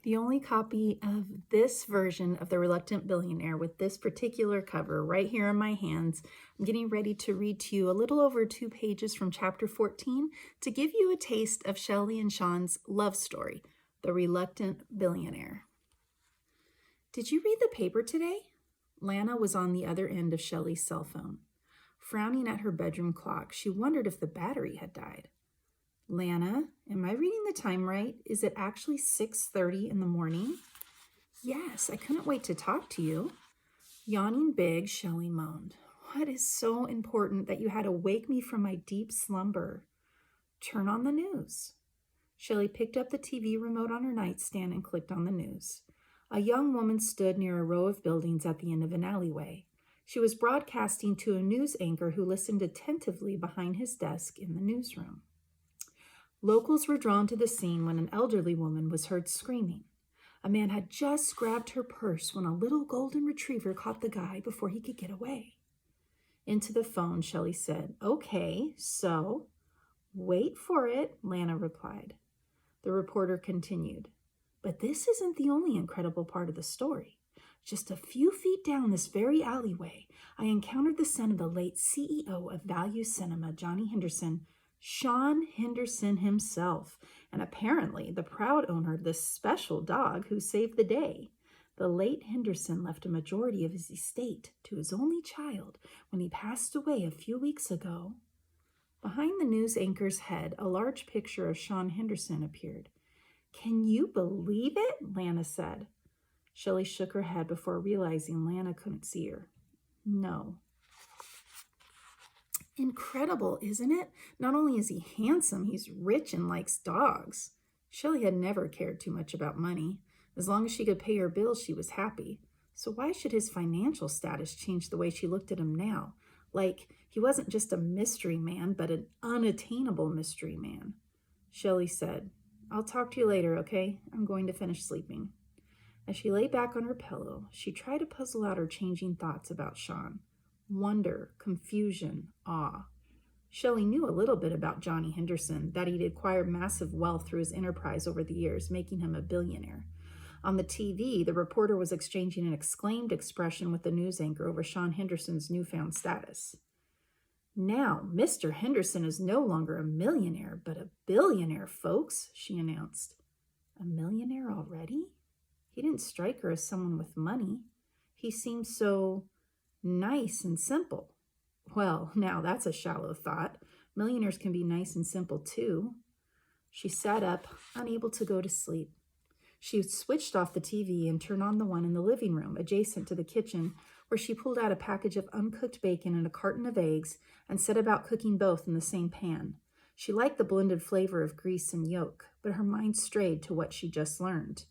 The only copy of this version of The Reluctant Billionaire with this particular cover right here in my hands. I'm getting ready to read to you a little over 2 pages from chapter 14 to give you a taste of Shelley and Sean's love story, The Reluctant Billionaire. Did you read the paper today? Lana was on the other end of Shelley's cell phone. Frowning at her bedroom clock, she wondered if the battery had died. Lana, am I reading the time right? Is it actually 6:30 in the morning? Yes, I couldn't wait to talk to you. Yawning big, Shelley moaned. What is so important that you had to wake me from my deep slumber? Turn on the news. Shelley picked up the TV remote on her nightstand and clicked on the news. A young woman stood near a row of buildings at the end of an alleyway. She was broadcasting to a news anchor who listened attentively behind his desk in the newsroom. Locals were drawn to the scene when an elderly woman was heard screaming. A man had just grabbed her purse when a little golden retriever caught the guy before he could get away. Into the phone, Shelley said, "Okay, so..." "Wait for it," Lana replied. The reporter continued, "But this isn't the only incredible part of the story. Just a few feet down this very alleyway, I encountered the son of the late CEO of Value Cinema, Johnny Henderson, Sean Henderson himself, and apparently the proud owner of this special dog who saved the day. The late Henderson left a majority of his estate to his only child when he passed away a few weeks ago." Behind the news anchor's head, a large picture of Sean Henderson appeared. "Can you believe it?" Lana said. Shelley shook her head before realizing Lana couldn't see her. "No." "Incredible, isn't it? Not only is he handsome, he's rich and likes dogs." Shelley had never cared too much about money. As long as she could pay her bills, she was happy. So why should his financial status change the way she looked at him now? Like he wasn't just a mystery man, but an unattainable mystery man. Shelley said, "I'll talk to you later, okay? I'm going to finish sleeping." As she lay back on her pillow, she tried to puzzle out her changing thoughts about Sean. Wonder, confusion, awe. Shelley knew a little bit about Johnny Henderson, that he'd acquired massive wealth through his enterprise over the years, making him a billionaire. On the TV, the reporter was exchanging an exclaimed expression with the news anchor over Sean Henderson's newfound status. "Now, Mr. Henderson is no longer a millionaire, but a billionaire, folks," she announced. A millionaire already? He didn't strike her as someone with money. He seemed so nice and simple. Well, now that's a shallow thought. Millionaires can be nice and simple too. She sat up, unable to go to sleep. She switched off the TV and turned on the one in the living room, adjacent to the kitchen, where she pulled out a package of uncooked bacon and a carton of eggs and set about cooking both in the same pan. She liked the blended flavor of grease and yolk, but her mind strayed to what she just learned.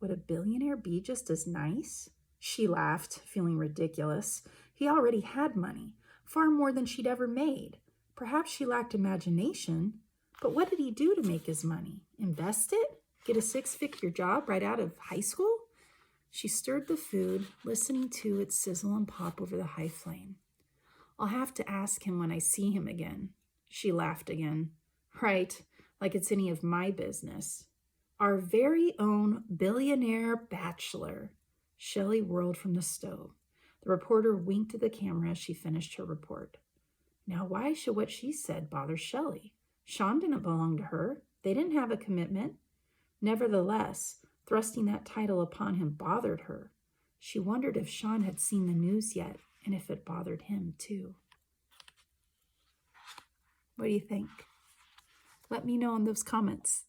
Would a billionaire be just as nice? She laughed, feeling ridiculous. He already had money, far more than she'd ever made. Perhaps she lacked imagination, but what did he do to make his money? Invest it? Get a 6-figure job right out of high school? She stirred the food, listening to it sizzle and pop over the high flame. "I'll have to ask him when I see him again." She laughed again. "Right, like it's any of my business. Our very own billionaire bachelor." Shelley whirled from the stove. The reporter winked at the camera as she finished her report. Now, why should what she said bother Shelley? Sean didn't belong to her. They didn't have a commitment. Nevertheless, thrusting that title upon him bothered her. She wondered if Sean had seen the news yet, and if it bothered him too. What do you think? Let me know in those comments.